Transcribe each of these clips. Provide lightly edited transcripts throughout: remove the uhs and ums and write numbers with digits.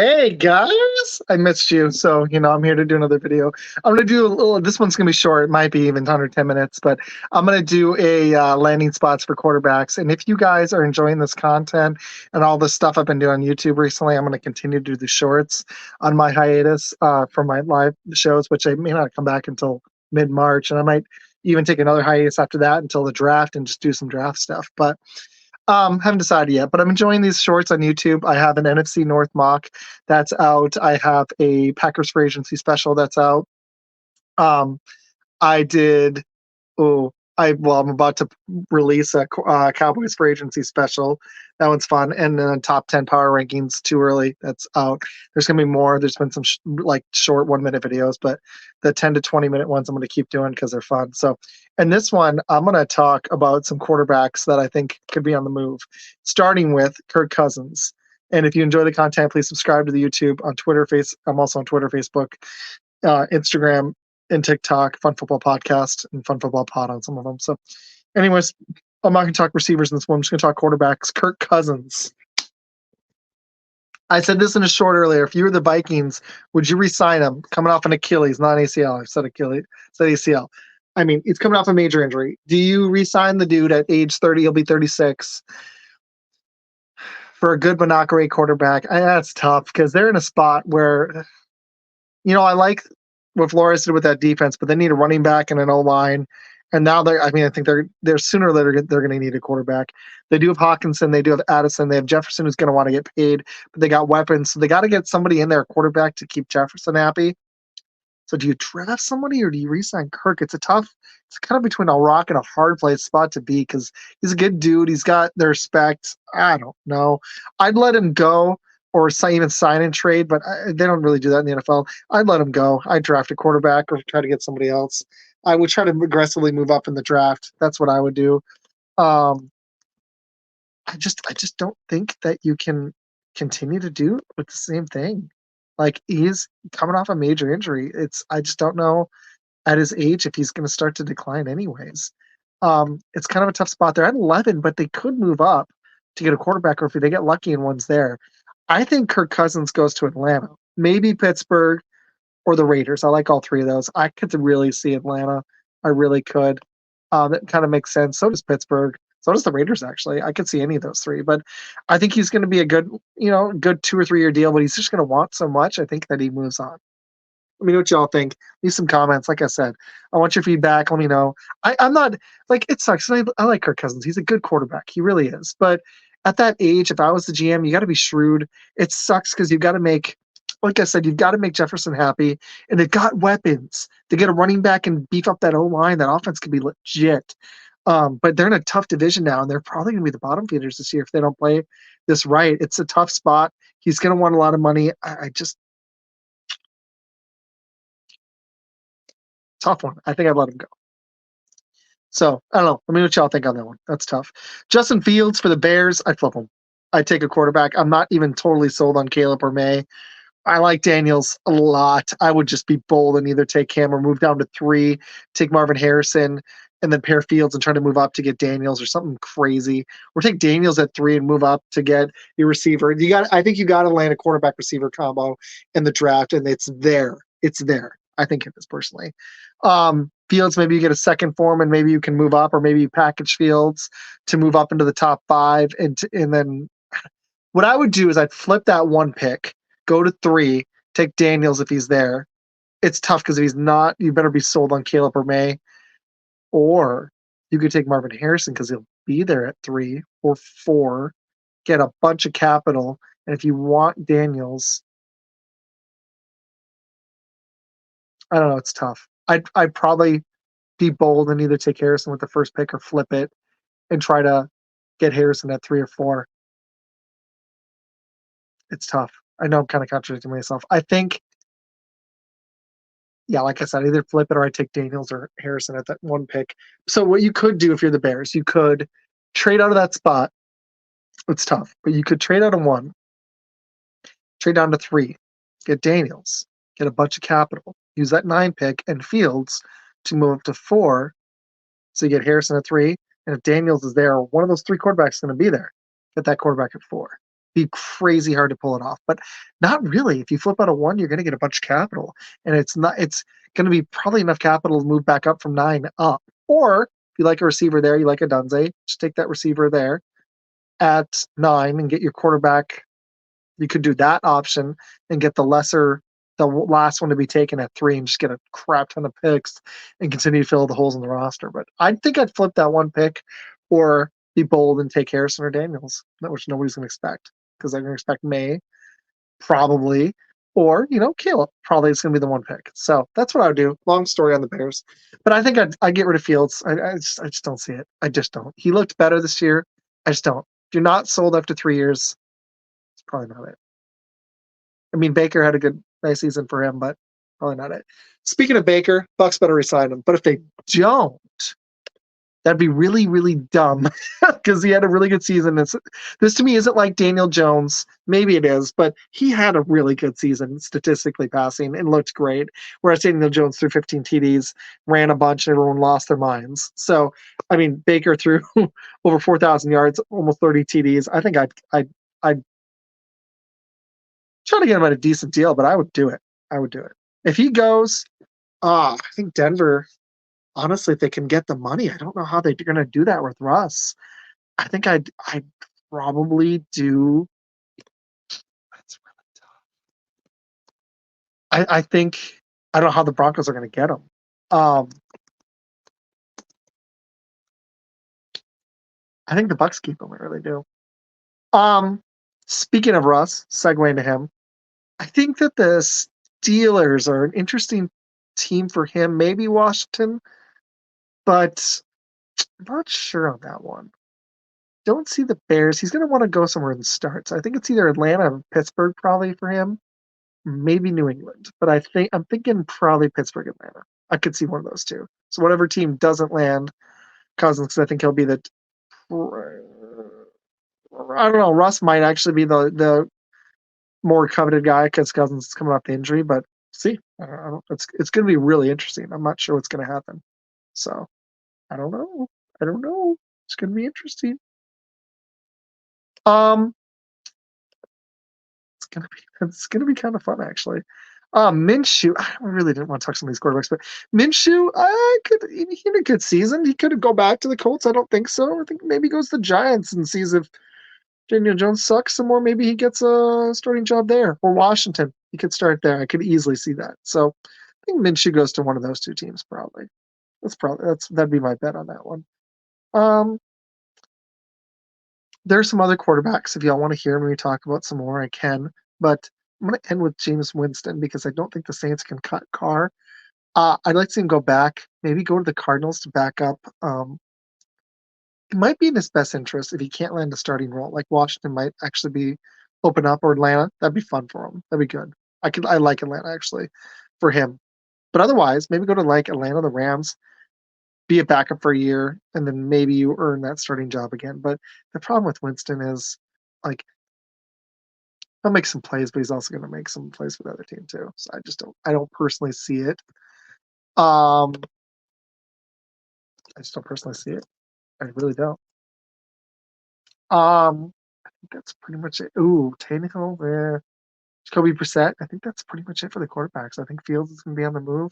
Hey guys, I missed you. So, I'm here to do another video. I'm going to do a little, this one's going to be short. It might be even under 10 minutes, but I'm going to do a landing spots for quarterbacks. And if you guys are enjoying this content and all the stuff I've been doing on YouTube recently, I'm going to continue to do the shorts on my hiatus from my live shows, which I may not come back until mid-March. And I might even take another hiatus after that until the draft and just do some draft stuff. But haven't decided yet, but I'm enjoying these shorts on YouTube. I have an NFC North mock that's out. I have a Packers free agency special that's out. Um, I did. I'm about to release a Cowboys free agency special. That one's fun, and then top 10 power rankings too early. That's out. There's gonna be more. There's been some like short 1 minute videos, but the 10 to 20 minute ones I'm gonna keep doing because they're fun. So, in this one, I'm gonna talk about some quarterbacks that I think could be on the move, starting with Kirk Cousins. And if you enjoy the content, please subscribe to the YouTube on Twitter. I'm also on Twitter, Facebook, Instagram, and TikTok, Fun Football Podcast, and Fun Football Pod on some of them. So, anyways, I'm not going to talk receivers in this one. I'm just going to talk quarterbacks. Kirk Cousins. I said this in a short earlier. If you were the Vikings, would you re-sign him? Coming off an Achilles, not an ACL. I said Achilles, said ACL. I mean, he's coming off a major injury. Do you re-sign the dude at age 30? He'll be 36 for a good but not great quarterback. That's tough because they're in a spot where, I like what Flores did with that defense, but they need a running back and an O line. And now I think they're sooner or later they're going to need a quarterback. They do have Hawkinson, they do have Addison, they have Jefferson who's going to want to get paid, but they got weapons, so they got to get somebody in there, quarterback, to keep Jefferson happy. So do you draft somebody or do you re-sign Kirk? It's kind of between a rock and a hard place spot to be because he's a good dude. He's got their respect. I don't know. I'd let him go or even sign and trade, but they don't really do that in the NFL. I'd let him go. I'd draft a quarterback or try to get somebody else. I would try to aggressively move up in the draft. That's what I would do. I just don't think that you can continue to do with the same thing. Like, he's coming off a major injury. I just don't know at his age if he's going to start to decline anyways. It's kind of a tough spot there. At 11, but they could move up to get a quarterback, or if they get lucky and one's there. I think Kirk Cousins goes to Atlanta, maybe Pittsburgh or the Raiders. I like all three of those. I could really see Atlanta. I really could. That kind of makes sense. So does Pittsburgh. So does the Raiders, actually. I could see any of those three. But I think he's going to be a good 2 or 3 year deal, but he's just going to want so much, I think, that he moves on. Let me know what y'all think. Leave some comments. Like I said, I want your feedback. Let me know. I'm not, like, it sucks. I like Kirk Cousins. He's a good quarterback. He really is. But at that age, if I was the GM, you got to be shrewd. It sucks because you've got to make, like I said, you've got to make Jefferson happy. And they've got weapons. They get a running back and beef up that O-line. That offense could be legit. But they're in a tough division now, and they're probably going to be the bottom feeders this year if they don't play this right. It's a tough spot. He's going to want a lot of money. Tough one. I think I'd let him go. So, I don't know. Let me know what y'all think on that one. That's tough. Justin Fields for the Bears, I flip him. I take a quarterback. I'm not even totally sold on Caleb or May. I like Daniels a lot. I would just be bold and either take him or move down to 3, take Marvin Harrison, and then pair Fields and try to move up to get Daniels or something crazy. Or take Daniels at 3 and move up to get your receiver. I think you got to land a quarterback receiver combo in the draft, and it's there. It's there. I think it is, personally. Fields, maybe you get a second for him, and maybe you can move up, or maybe you package Fields to move up into the top 5, and then what I would do is I'd flip that 1 pick, go to 3, take Daniels if he's there. It's tough because if he's not, you better be sold on Caleb or May. Or you could take Marvin Harrison because he'll be there at 3 or 4, get a bunch of capital, and if you want Daniels, I don't know, it's tough. I'd probably be bold and either take Harrison with the first pick or flip it and try to get Harrison at 3 or 4. It's tough. I know I'm kind of contradicting myself. I think, yeah, like I said, either flip it or I take Daniels or Harrison at that 1 pick. So what you could do if you're the Bears, you could trade out of that spot. It's tough, but you could trade out of 1, trade down to 3, get Daniels, get a bunch of capital, use that 9 pick and Fields to move up to 4. So you get Harrison at 3, and if Daniels is there, one of those 3 quarterbacks is going to be there. Get that quarterback at 4. be crazy hard to pull it off. But not really. If you flip out a 1, you're going to get a bunch of capital, and it's going to be probably enough capital to move back up from 9 up. Or if you like a receiver there, you like a Dunze, just take that receiver there at 9 and get your quarterback. You could do that option and get the last one to be taken at 3 and just get a crap ton of picks and continue to fill the holes in the roster. But I think I'd flip that 1 pick or be bold and take Harrison or Daniels, which nobody's going to expect because they're going to expect May probably, or, Caleb probably is going to be the 1 pick. So that's what I would do. Long story on the Bears. But I think I'd get rid of Fields. I just don't see it. I just don't. He looked better this year. I just don't. If you're not sold after 3 years, it's probably not it. I mean, Baker had a nice season for him, but probably not it. Speaking of Baker, Bucks better resign him. But if they don't, that'd be really, really dumb because he had a really good season. This to me isn't like Daniel Jones. Maybe it is, but he had a really good season statistically passing and looked great. Whereas Daniel Jones threw 15 TDs, ran a bunch, and everyone lost their minds. So, I mean, Baker threw over 4,000 yards, almost 30 TDs. I think I'd try to get him at a decent deal, but I would do it. I would do it. If he goes, I think Denver, honestly, if they can get the money, I don't know how they're going to do that with Russ. I think I'd probably do. That's really tough. I think I don't know how the Broncos are going to get him. I think the Bucks keep him. I really do. Speaking of Russ, segue into him. I think that the Steelers are an interesting team for him. Maybe Washington, but I'm not sure on that one. Don't see the Bears. He's going to want to go somewhere and start. So I think it's either Atlanta or Pittsburgh probably for him. Maybe New England, but I'm thinking probably Pittsburgh, Atlanta. I could see one of those two. So whatever team doesn't land Cousins, because I think he'll be the. I don't know. Russ might actually be the more coveted guy because Cousins is coming off the injury, but see, I don't, it's going to be really interesting. I'm not sure what's going to happen. So I don't know. It's going to be interesting. It's gonna be kind of fun actually. Minshew, I really didn't want to talk some of these quarterbacks, but Minshew, he had a good season. He could go back to the Colts. I don't think so. I think maybe he goes to the Giants and sees if Daniel Jones sucks some more. Maybe he gets a starting job there or Washington. He could start there. I could easily see that. So I think Minshew goes to one of those two teams probably. That'd be my bet on that one. There's some other quarterbacks. If y'all want to hear me talk about some more, I can. But I'm going to end with Jameis Winston because I don't think the Saints can cut Carr. I'd like to see him go back, maybe go to the Cardinals to back up. It might be in his best interest if he can't land a starting role. Like Washington might actually be open up, or Atlanta. That'd be fun for him. That'd be good. I like Atlanta actually for him. But otherwise, maybe go to like Atlanta, the Rams, be a backup for a year, and then maybe you earn that starting job again. But the problem with Winston is, like, he'll make some plays, but he's also going to make some plays for the other team too. So I don't personally see it. I just don't personally see it. I really don't. I think that's pretty much it. Ooh, Tannehill, yeah. Jacoby Brissett. I think that's pretty much it for the quarterbacks. I think Fields is going to be on the move.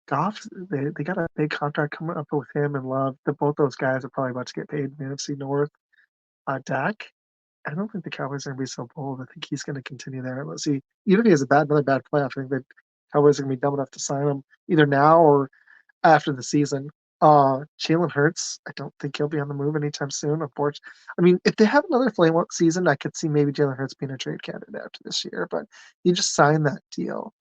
Goff, they got a big contract coming up with him and Love. Both those guys are probably about to get paid in the NFC North. Dak, I don't think the Cowboys are going to be so bold. I think he's going to continue there. Let's see. Even if he has another bad playoff, I think the Cowboys are going to be dumb enough to sign him either now or after the season. Jalen Hurts, I don't think he'll be on the move anytime soon. Unfortunately, I mean, if they have another flame out season, I could see maybe Jalen Hurts being a trade candidate after this year. But you just signed that deal.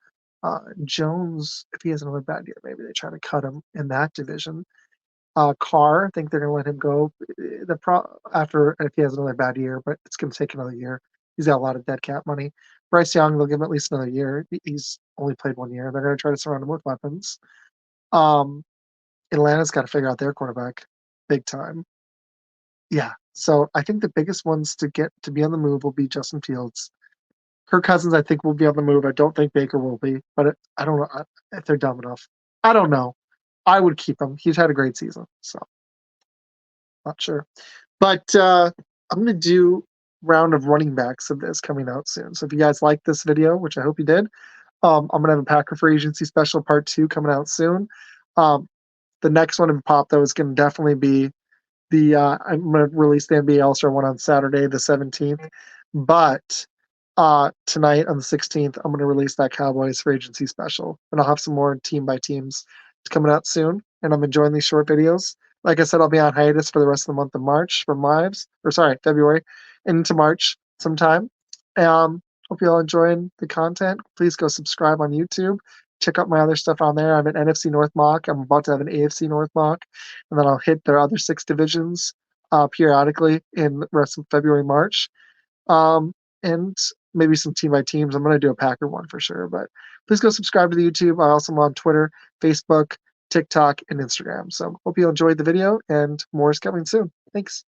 Jones, if he has another bad year, maybe they try to cut him in that division. Carr, I think they're going to let him go after if he has another bad year, but it's going to take another year. He's got a lot of dead cap money. Bryce Young, they'll give him at least another year. He's only played 1 year. They're going to try to surround him with weapons. Atlanta's got to figure out their quarterback big time. Yeah, so I think the biggest ones to get to be on the move will be Justin Fields. Kirk Cousins, I think, will be on the move. I don't think Baker will be, but I don't know if they're dumb enough. I don't know. I would keep him. He's had a great season, so not sure. But I'm going to do round of running backs of this coming out soon. So if you guys like this video, which I hope you did, I'm gonna have a Packer Free Agency special part 2 coming out soon. The next one in pop though is gonna definitely be I'm gonna release the NBA All-Star one on Saturday the 17th, but tonight on the 16th I'm gonna release that Cowboys Free Agency special, and I'll have some more team by teams coming out soon. And I'm enjoying these short videos. Like I said, I'll be on hiatus for the rest of the month of March from lives, or sorry, February into March sometime. Hope you all enjoying the content. Please go subscribe on YouTube. Check out my other stuff on there. I have an NFC North mock. I'm about to have an AFC North mock, and then I'll hit their other 6 divisions periodically in the rest of February, March, and maybe some team by teams. I'm going to do a Packer one for sure. But please go subscribe to the YouTube. I also am on Twitter, Facebook, TikTok, and Instagram. So hope you enjoyed the video, and more is coming soon. Thanks.